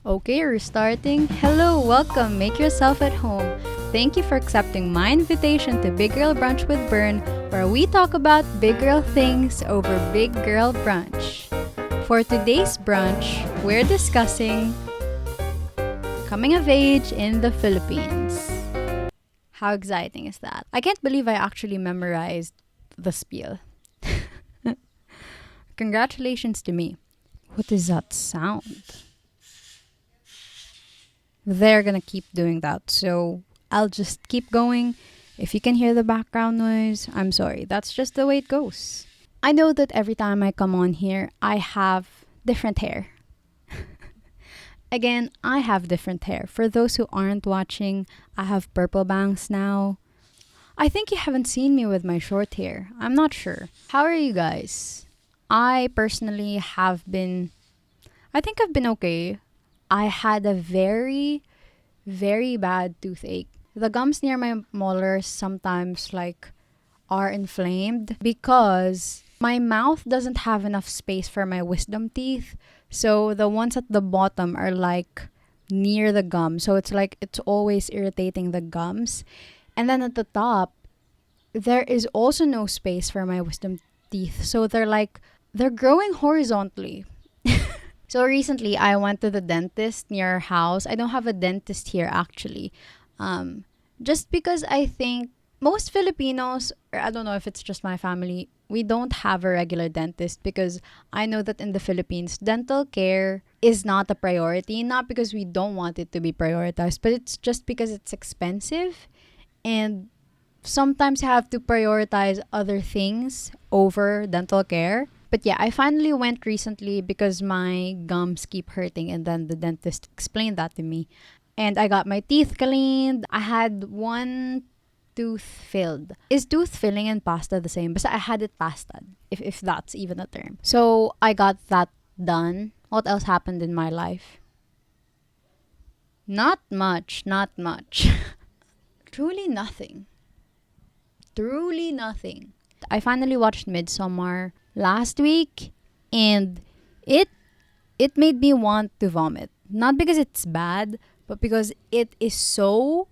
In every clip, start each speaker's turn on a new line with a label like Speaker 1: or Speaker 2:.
Speaker 1: Okay, restarting. Hello, welcome. Make yourself at home. Thank you for accepting my invitation to Big Girl Brunch with Bern, where we talk about big girl things over big girl brunch. For today's brunch, we're discussing coming of age in the Philippines. How exciting is that? I can't believe I actually memorized the spiel. Congratulations to me. What is that sound? They're gonna keep doing that, so I'll just keep going. If you can hear the background noise, I'm sorry. That's just the way it goes. I know that every time I come on here, I have different hair. Again, I have different hair. For those who aren't watching, I have purple bangs now. I think you haven't seen me with my short hair. I'm not sure. How are you guys? I personally I think I've been okay. I had a very, very bad toothache. The gums near my molars sometimes are inflamed because my mouth doesn't have enough space for my wisdom teeth. So the ones at the bottom are near the gum. So it's always irritating the gums. And then at the top, there is also no space for my wisdom teeth. So they're growing horizontally. So recently, I went to the dentist near our house. I don't have a dentist here actually. Just because I think most Filipinos, or I don't know if it's just my family, we don't have a regular dentist because I know that in the Philippines, dental care is not a priority. Not because we don't want it to be prioritized, but it's just because it's expensive. And sometimes you have to prioritize other things over dental care. But yeah, I finally went recently because my gums keep hurting, and then the dentist explained that to me. And I got my teeth cleaned. I had one tooth filled. Is tooth filling and pasta the same? But I had it pastad, if that's even a term. So I got that done. What else happened in my life? Not much, not much. Truly nothing. Truly nothing. I finally watched Midsommar last week, and it made me want to vomit. Not because it's bad, but because it is so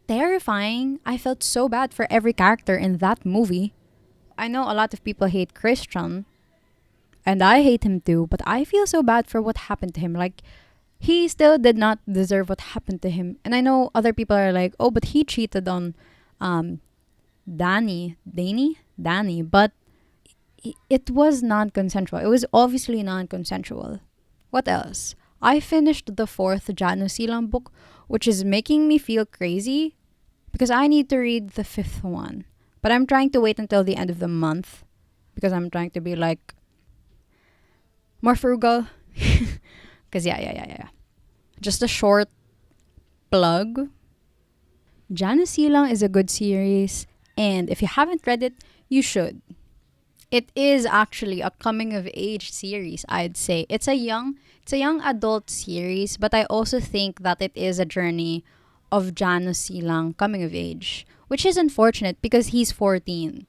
Speaker 1: terrifying. I felt so bad for every character in that movie. I know a lot of people hate Christian, and I hate him too, but I feel so bad for what happened to him. He still did not deserve what happened to him. And I know other people are like, oh, but he cheated on Danny, but it was non-consensual. It was obviously non-consensual. What else? I finished the fourth Jano Silang book, which is making me feel crazy because I need to read the fifth one. But I'm trying to wait until the end of the month because I'm trying to be more frugal. Because yeah. Just a short plug. Jano Silang is a good series, and if you haven't read it, you should. It is actually a coming of age series, I'd say. It's a young adult series, but I also think that it is a journey of Jano Silang coming of age, which is unfortunate because he's 14.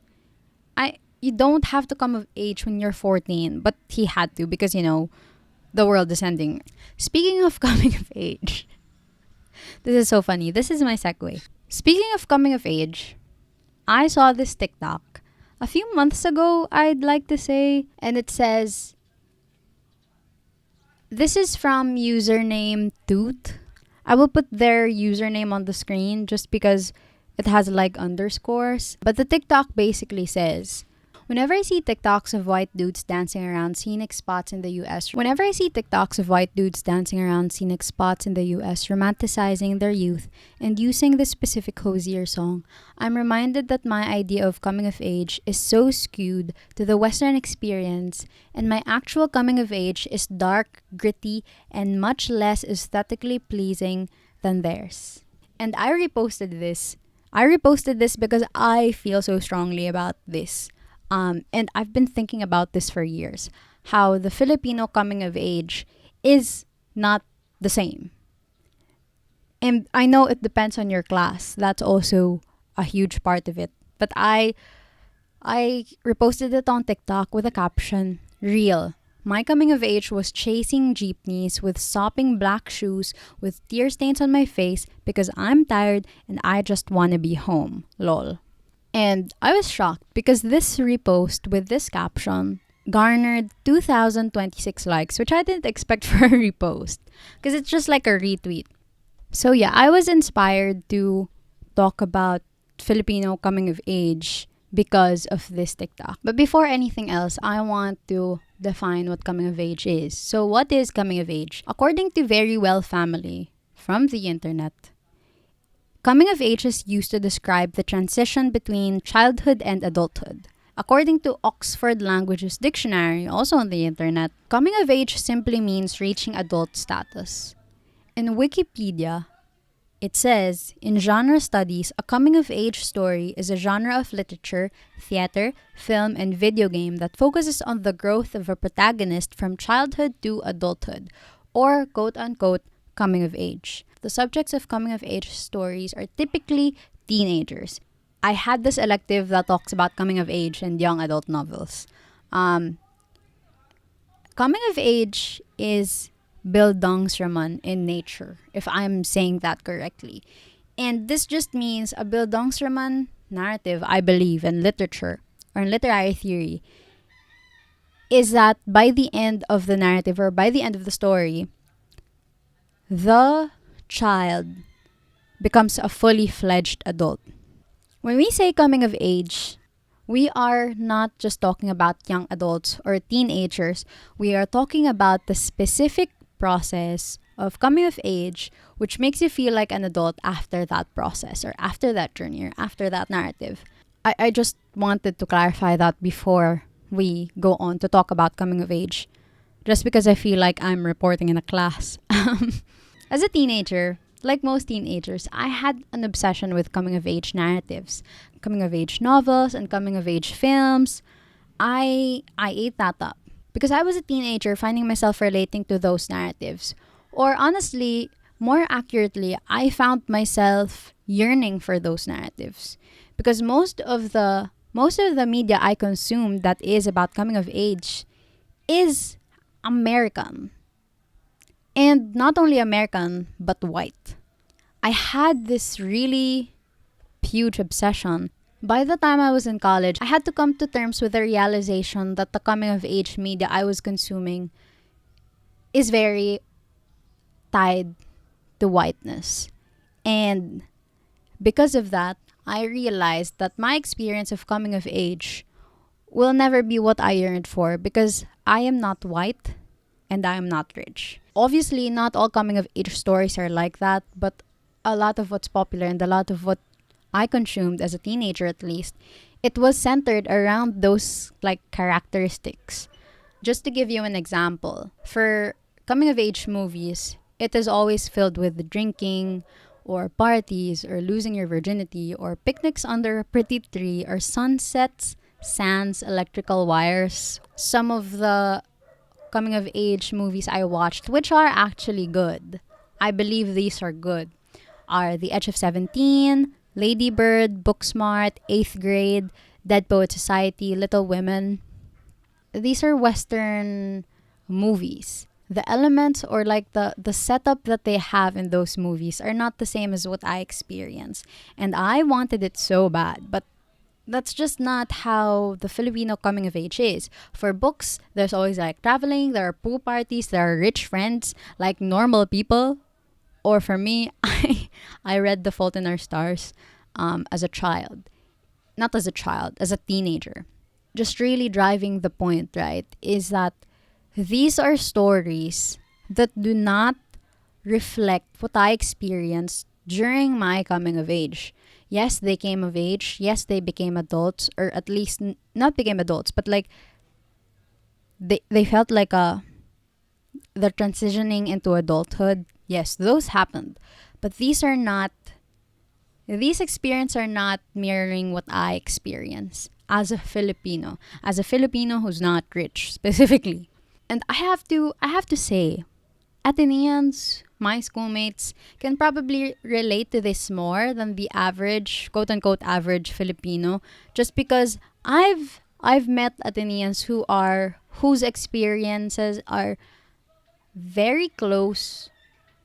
Speaker 1: You don't have to come of age when you're 14, but he had to because the world is ending. Speaking of coming of age, this is so funny. This is my segue. Speaking of coming of age, I saw this TikTok a few months ago, I'd like to say, and it says, this is from username Toot. I will put their username on the screen just because it has underscores. But the TikTok basically says, whenever I see TikToks of white dudes dancing around scenic spots in the US, romanticizing their youth and using this specific Hosier song, I'm reminded that my idea of coming of age is so skewed to the Western experience, and my actual coming of age is dark, gritty, and much less aesthetically pleasing than theirs. And I reposted this. Because I feel so strongly about this. And I've been thinking about this for years, how the Filipino coming of age is not the same. And I know it depends on your class. That's also a huge part of it. But I reposted it on TikTok with a caption, real. My coming of age was chasing jeepneys with sopping black shoes with tear stains on my face because I'm tired and I just want to be home. Lol. And I was shocked because this repost with this caption garnered 2,026 likes, which I didn't expect for a repost because it's just like a retweet. So yeah, I was inspired to talk about Filipino coming of age because of this TikTok. But before anything else, I want to define what coming of age is. So what is coming of age? According to Very Well Family from the internet, coming of age is used to describe the transition between childhood and adulthood. According to Oxford Languages Dictionary, also on the internet, coming of age simply means reaching adult status. In Wikipedia, it says, in genre studies, a coming-of-age story is a genre of literature, theater, film, and video game that focuses on the growth of a protagonist from childhood to adulthood, or quote-unquote, coming-of-age. The subjects of coming-of-age stories are typically teenagers. I had this elective that talks about coming-of-age and young adult novels. Coming-of-age is Bildungsroman in nature, if I'm saying that correctly. And this just means a Bildungsroman narrative, I believe, in literature or in literary theory, is that by the end of the narrative or by the end of the story, the child becomes a fully fledged adult. When we say coming of age, we are not just talking about young adults or teenagers. We are talking about the specific process of coming of age, which makes you feel like an adult after that process or after that journey or after that narrative. I just wanted to clarify that before we go on to talk about coming of age, just because I feel like I'm reporting in a class. As a teenager, like most teenagers, I had an obsession with coming of age narratives, coming of age novels, and coming of age films. I ate that up because I was a teenager finding myself relating to those narratives. Or honestly, more accurately, I found myself yearning for those narratives. Because most of the media I consume that is about coming of age is American. And not only American, but white. I had this really huge obsession. By the time I was in college, I had to come to terms with the realization that the coming of age media I was consuming is very tied to whiteness. And because of that, I realized that my experience of coming of age will never be what I yearned for because I am not white and I am not rich. Obviously, not all coming of age stories are like that, but a lot of what's popular and a lot of what I consumed as a teenager at least, it was centered around those like characteristics. Just to give you an example, for coming of age movies, it is always filled with drinking or parties or losing your virginity or picnics under a pretty tree or sunsets, sands, electrical wires. Some of the coming of age movies I watched, which are actually good, I believe these are good, are The Edge of 17, Lady Bird, Booksmart, 8th Grade, Dead Poet Society, Little Women. These are Western movies. The elements or like the setup that they have in those movies are not the same as what I experience. And I wanted it so bad, but that's just not how the Filipino coming of age is. For books, there's always like traveling, there are pool parties, there are rich friends, like normal people. Or for me, I read The Fault in Our Stars as a child. Not as a child, as a teenager. Just really driving the point, right, is that these are stories that do not reflect what I experienced during my coming of age. Yes, they came of age. Yes, they became adults, or at least not became adults, but like they felt like they're transitioning into adulthood. Yes, those happened. But these experiences are not mirroring what I experience as a Filipino who's not rich specifically. And I have to say, Ateneans, my schoolmates, can probably relate to this more than the average, quote unquote average Filipino, just because I've met Ateneans who whose experiences are very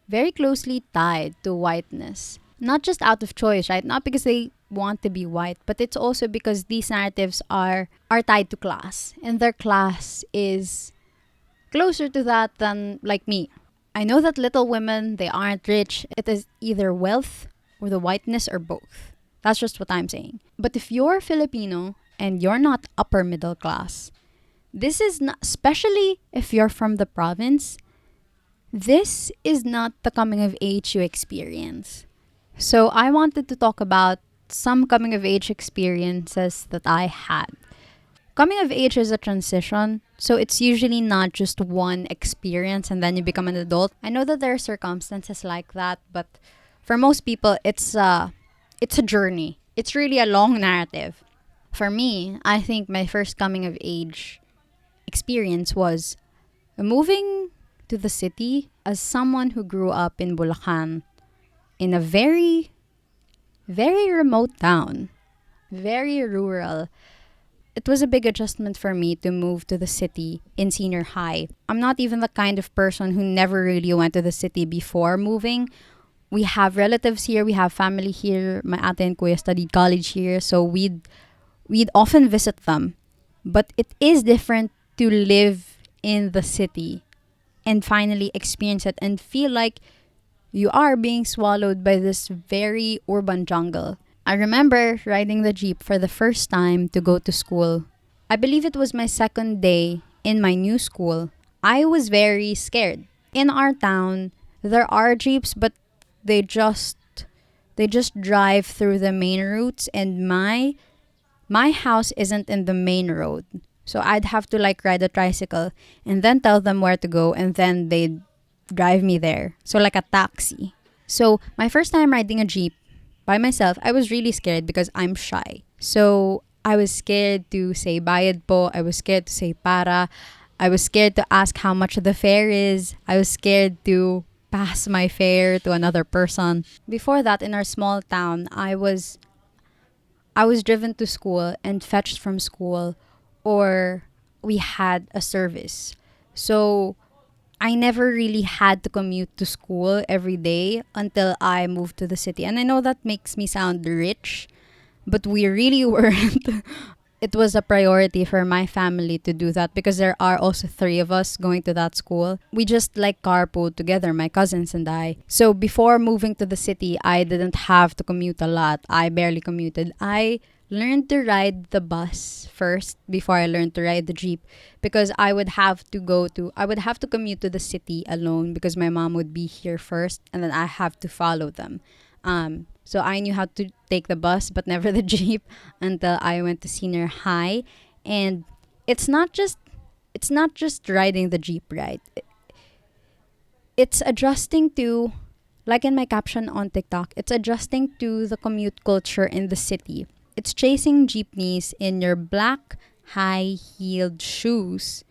Speaker 1: very closely tied to whiteness. Not just out of choice, right? Not because they want to be white, but it's also because these narratives are tied to class, and their class is closer to that than like me. I know that little women, they aren't rich. It is either wealth or the whiteness or both. That's just what I'm saying. But if you're Filipino and you're not upper middle class, this is not, especially if you're from the province, this is not the coming of age you experience. So I wanted to talk about some coming of age experiences that I had. Coming of age is a transition, so it's usually not just one experience and then you become an adult. I know that there are circumstances like that, but for most people, it's a journey. It's really a long narrative. For me, I think my first coming of age experience was moving to the city as someone who grew up in Bulacan in a very remote town, very rural. It was a big adjustment for me to move to the city in senior high. I'm not even the kind of person who never really went to the city before moving. We have relatives here, we have family here. My ate and kuya studied college here, so we'd often visit them. But it is different to live in the city and finally experience it and feel like you are being swallowed by this very urban jungle. I remember riding the jeep for the first time to go to school. I believe it was my second day in my new school. I was very scared. In our town, there are jeeps, but they just drive through the main routes, and my house isn't in the main road. So I'd have to like ride a tricycle and then tell them where to go, and then they'd drive me there. So like a taxi. So my first time riding a jeep by myself, I was really scared because I'm shy. So I was scared to say bayad po. I was scared to say para. I was scared to ask how much the fare is. I was scared to pass my fare to another person. Before that, in our small town, I was driven to school and fetched from school, or we had a service. So I never really had to commute to school every day until I moved to the city. And I know that makes me sound rich, but we really weren't. It was a priority for my family to do that because there are also three of us going to that school. We just like carpool together, my cousins and I. So before moving to the city, I didn't have to commute a lot. I barely commuted. I learned to ride the bus first before I learned to ride the jeep, because I would have to commute to the city alone because my mom would be here first and then I have to follow them. So I knew how to take the bus but never the jeep until I went to senior high. And it's not just riding the jeep, right? It's adjusting to, like in my caption on TikTok, it's adjusting to the commute culture in the city. It's chasing jeepneys in your black high-heeled shoes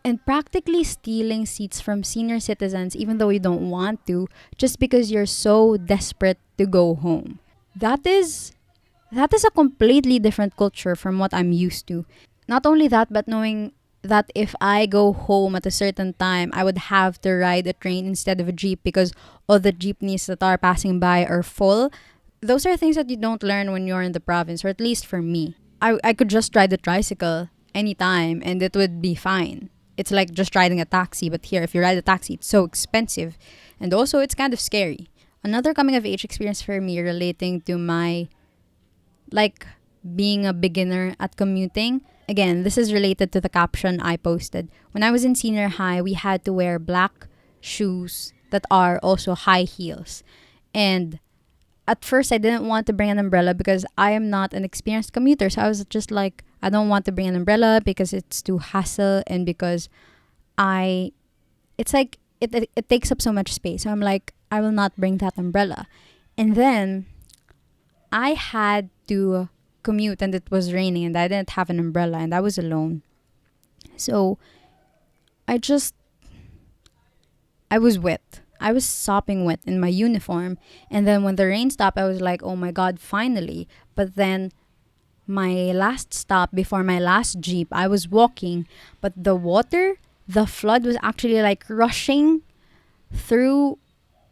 Speaker 1: and practically stealing seats from senior citizens even though you don't want to, just because you're so desperate to go home. That is a completely different culture from what I'm used to. Not only that, but knowing that if I go home at a certain time, I would have to ride a train instead of a jeep because all the jeepneys that are passing by are full. Those are things that you don't learn when you're in the province, or at least for me. I could just ride a tricycle anytime and it would be fine. It's like just riding a taxi, but here, if you ride a taxi, it's so expensive. And also, it's kind of scary. Another coming of age experience for me relating to my, like, being a beginner at commuting. Again, this is related to the caption I posted. When I was in senior high, we had to wear black shoes that are also high heels. And at first, I didn't want to bring an umbrella because I am not an experienced commuter. So I was just like, I don't want to bring an umbrella because it's too hassle and because it's like, it takes up so much space. So I'm like, I will not bring that umbrella. And then I had to commute and it was raining and I didn't have an umbrella and I was alone. So I was wet. I was sopping wet in my uniform. And then when the rain stopped, I was like, oh my God, finally. But then my last stop before my last jeep, I was walking, but the flood was actually like through,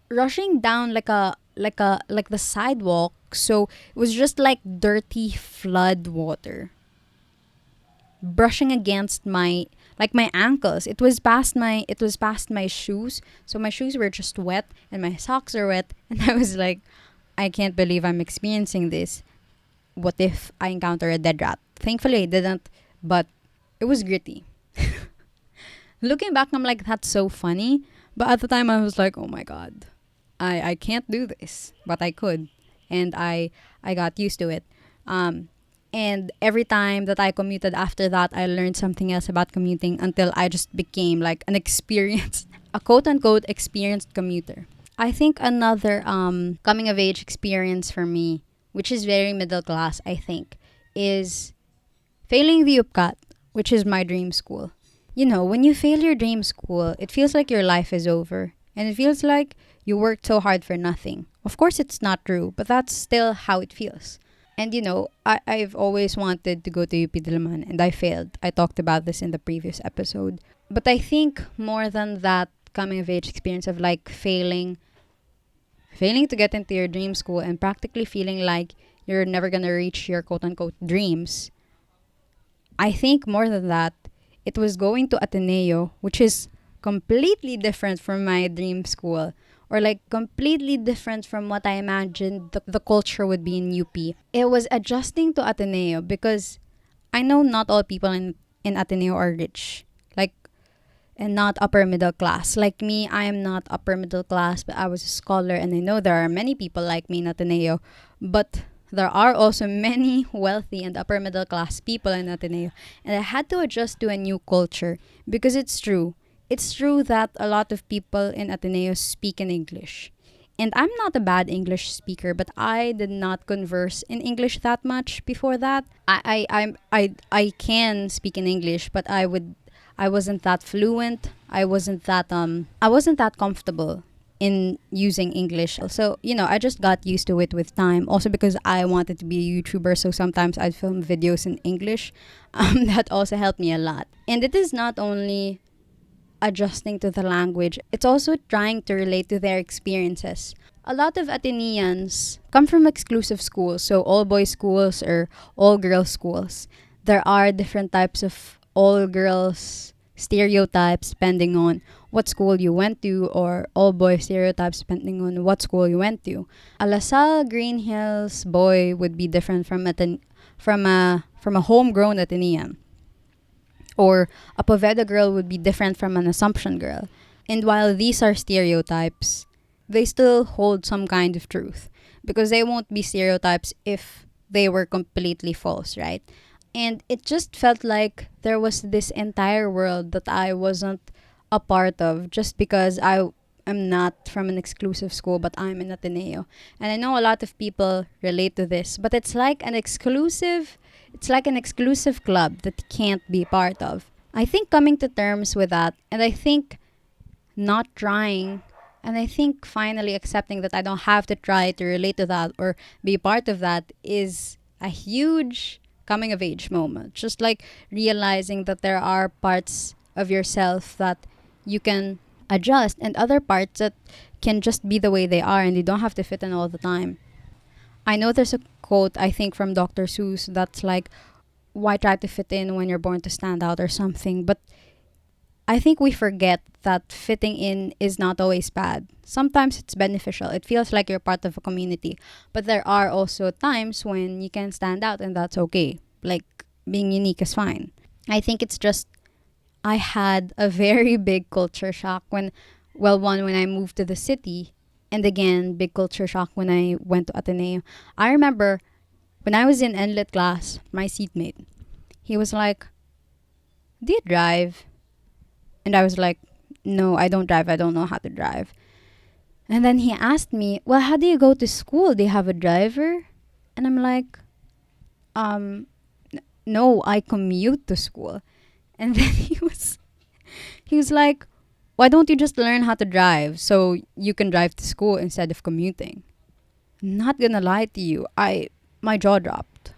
Speaker 1: rushing down like the sidewalk. So it was just like dirty flood water brushing against my ankles. It was past my shoes. So my shoes were just wet and my socks are wet and I was like, I can't believe I'm experiencing this. What if I encounter a dead rat? Thankfully I didn't, but it was gritty. Looking back, I'm like, that's so funny. But at the time I was like, oh my god. I can't do this. But I could. And I got used to it. And every time that I commuted after that, I learned something else about commuting until I just became like an experienced, a quote unquote experienced commuter. I think another coming of age experience for me, which is very middle class, I think, is failing the UPCAT, which is my dream school. You know, when you fail your dream school, it feels like your life is over. And it feels like you worked so hard for nothing. Of course, it's not true, but that's still how it feels. And you know, I've always wanted to go to UP Diliman and I failed. I talked about this in the previous episode. But I think more than that coming of age experience of like failing to get into your dream school and practically feeling like you're never going to reach your quote unquote dreams. I think more than that, it was going to Ateneo, which is completely different from my dream school, or like completely different from what I imagined the culture would be in UP. It was adjusting to Ateneo because I know not all people in Ateneo are rich, like, and not upper middle class. Like me, I am not upper middle class, but I was a scholar, and I know there are many people like me in Ateneo, but there are also many wealthy and upper middle class people in Ateneo, and I had to adjust to a new culture because it's true. It's true that a lot of people in Ateneo speak in English. And I'm not a bad English speaker, but I did not converse in English that much before that. I can speak in English, but I wasn't that fluent. I wasn't that comfortable in using English. So, you know, I just got used to it with time. Also because I wanted to be a YouTuber, so sometimes I'd film videos in English. That also helped me a lot. And it is not only adjusting to the language, it's also trying to relate to their experiences. A lot of Ateneans come from exclusive schools, so all boys schools or all girls schools. There are different types of all girls stereotypes depending on what school you went to, or all boys stereotypes depending on what school you went to. A LaSalle Green Hills boy would be different from a homegrown Atenean, or a Poveda girl would be different from an Assumption girl. And while these are stereotypes, they still hold some kind of truth because they won't be stereotypes if they were completely false, right? And it just felt like there was this entire world that I wasn't a part of just because I am not from an exclusive school, but I'm in Ateneo. And I know a lot of people relate to this, but it's like an exclusive club that you can't be part of. I think coming to terms with that, and I think not trying, and I think finally accepting that I don't have to try to relate to that or be part of that is a huge coming of age moment. Just like realizing that there are parts of yourself that you can adjust and other parts that can just be the way they are and you don't have to fit in all the time. I know there's a quote, I think, from Dr. Seuss that's like, why try to fit in when you're born to stand out or something? But I think we forget that fitting in is not always bad. Sometimes it's beneficial. It feels like you're part of a community. But there are also times when you can stand out and that's okay. Like, being unique is fine. I think it's just, I had a very big culture shock when I moved to the city. And again, big culture shock when I went to Ateneo. I remember when I was in NLIT class, my seatmate, he was like, do you drive? And I was like, no, I don't drive. I don't know how to drive. And then he asked me, well, how do you go to school? Do you have a driver? And I'm like, no, I commute to school. And then he was like, why don't you just learn how to drive so you can drive to school instead of commuting? Not gonna lie to you, my jaw dropped.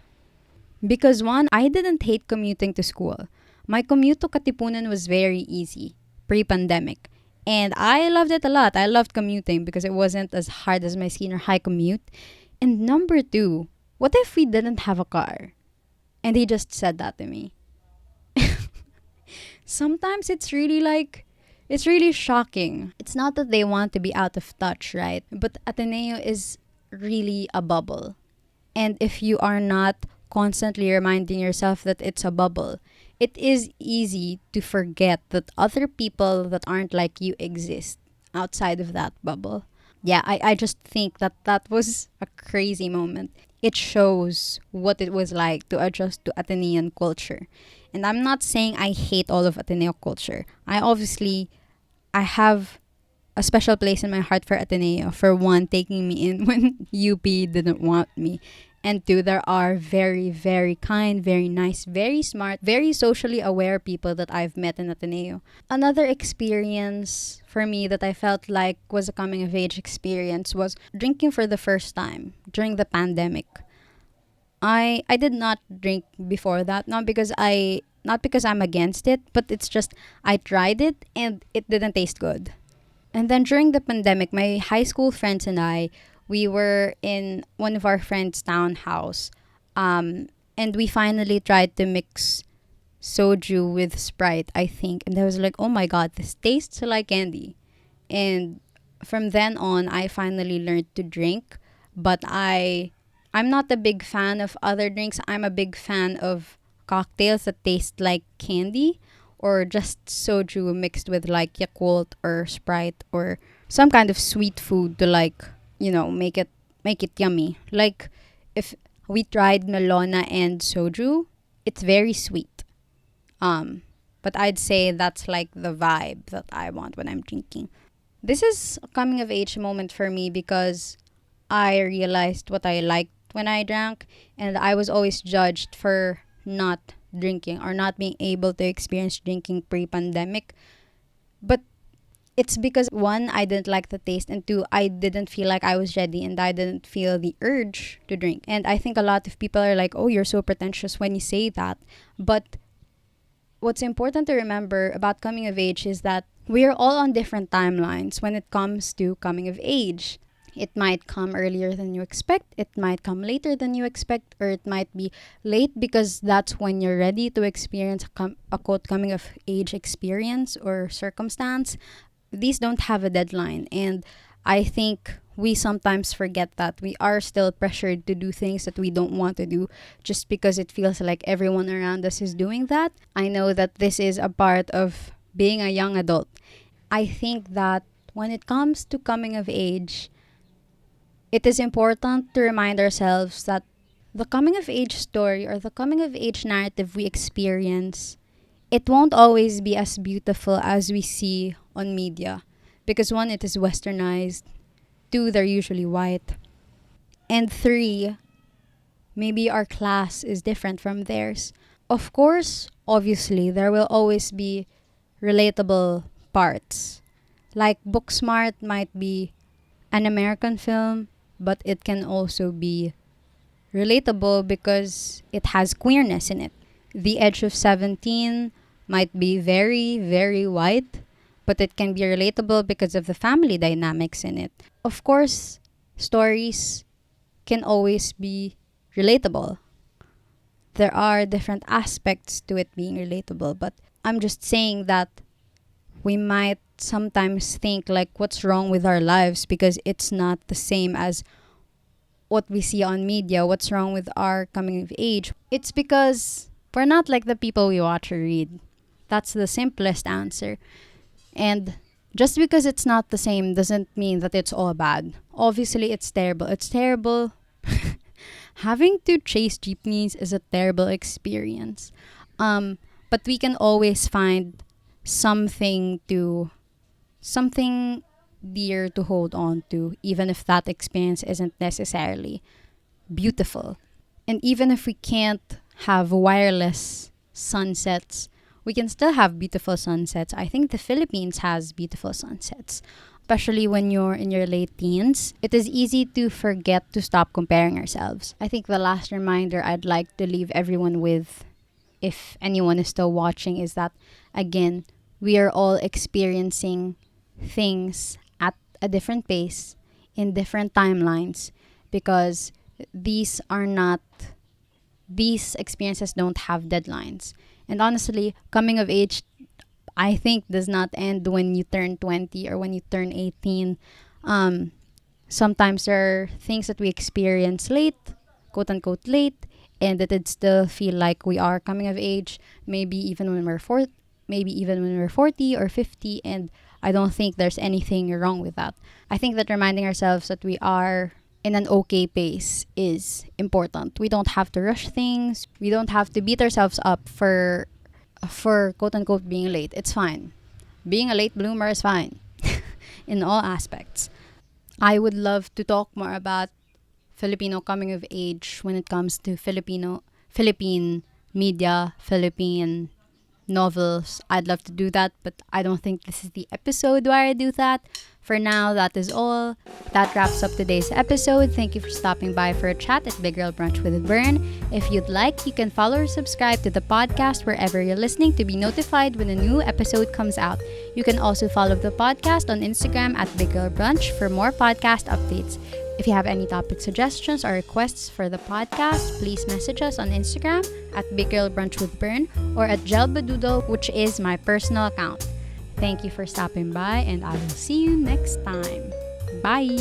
Speaker 1: Because one, I didn't hate commuting to school. My commute to Katipunan was very easy, pre-pandemic. And I loved it a lot. I loved commuting because it wasn't as hard as my senior high commute. And number two, what if we didn't have a car? And he just said that to me. Sometimes it's really shocking. It's not that they want to be out of touch, right? But Ateneo is really a bubble. And if you are not constantly reminding yourself that it's a bubble, it is easy to forget that other people that aren't like you exist outside of that bubble. Yeah, I just think that that was a crazy moment. It shows what it was like to adjust to Atenean culture. And I'm not saying I hate all of Ateneo culture. I have a special place in my heart for Ateneo. For one, taking me in when UP didn't want me. And two, there are very, very kind, very nice, very smart, very socially aware people that I've met in Ateneo. Another experience for me that I felt like was a coming of age experience was drinking for the first time during the pandemic. I did not drink before that, not because I'm against it, but it's just I tried it and it didn't taste good. And then during the pandemic, my high school friends and I, we were in one of our friends' townhouse, and we finally tried to mix soju with Sprite, I think. And I was like, oh my god, this tastes like candy. And from then on, I finally learned to drink, but I'm not a big fan of other drinks. I'm a big fan of cocktails that taste like candy or just soju mixed with like Yakult or Sprite or some kind of sweet food to like, make it yummy. Like if we tried Nolona and soju, it's very sweet. But I'd say that's like the vibe that I want when I'm drinking. This is a coming of age moment for me because I realized what I liked when I drank, and I was always judged for not drinking or not being able to experience drinking pre-pandemic. But it's because one, I didn't like the taste, and two, I didn't feel like I was ready and I didn't feel the urge to drink. And I think a lot of people are like, oh, you're so pretentious when you say that. But what's important to remember about coming of age is that we're all on different timelines when it comes to coming of age. It might come earlier than you expect, it might come later than you expect, or it might be late because that's when you're ready to experience a quote coming of age experience or circumstance. These don't have a deadline, and I think we sometimes forget that we are still pressured to do things that we don't want to do just because it feels like everyone around us is doing that. I know that this is a part of being a young adult. I think that when it comes to coming of age, it is important to remind ourselves that the coming of age story or the coming of age narrative we experience, it won't always be as beautiful as we see on media. Because one, it is westernized. Two, they're usually white. And three, maybe our class is different from theirs. Of course, obviously, there will always be relatable parts. Like Booksmart might be an American film, but it can also be relatable because it has queerness in it. The Edge of 17 might be very, very white, but it can be relatable because of the family dynamics in it. Of course, stories can always be relatable. There are different aspects to it being relatable, but I'm just saying that we might sometimes think like what's wrong with our lives because it's not the same as what we see on media. What's wrong with our coming of age? It's because we're not like the people we watch or read. That's the simplest answer. And just because it's not the same doesn't mean that it's all bad. Obviously, it's terrible. It's terrible. Having to chase jeepneys is a terrible experience. But we can always find something dear to hold on to, even if that experience isn't necessarily beautiful. And even if we can't have wireless sunsets, we can still have beautiful sunsets. I think the Philippines has beautiful sunsets. especially when you're in your late teens, it is easy to forget to stop comparing ourselves. I think the last reminder I'd like to leave everyone with, if anyone is still watching, is that, again, we are all experiencing things at a different pace, in different timelines, because these are not, these experiences don't have deadlines. And honestly, coming of age, I think, does not end when you turn 20 or when you turn 18. Sometimes there are things that we experience late, quote unquote late, and that it still feel like we are coming of age, maybe even when we're 40 or 50, and I don't think there's anything wrong with that. I think that reminding ourselves that we are in an okay pace is important. We don't have to rush things. We don't have to beat ourselves up for quote unquote being late. It's fine. Being a late bloomer is fine in all aspects. I would love to talk more about Filipino coming of age when it comes to Philippine media, Philippine novels. I'd love to do that, but I don't think this is the episode where I do that. For now, that is all. That wraps up today's episode. Thank you for stopping by for a chat at Big Girl Brunch with Bern. If you'd like, you can follow or subscribe to the podcast wherever you're listening to be notified when a new episode comes out. You can also follow the podcast on Instagram at Big Girl Brunch for more podcast updates. If you have any topic suggestions or requests for the podcast, please message us on Instagram at Big Girl Brunch with Bern or at Jelbadoodle, which is my personal account. Thank you for stopping by, and I will see you next time. Bye!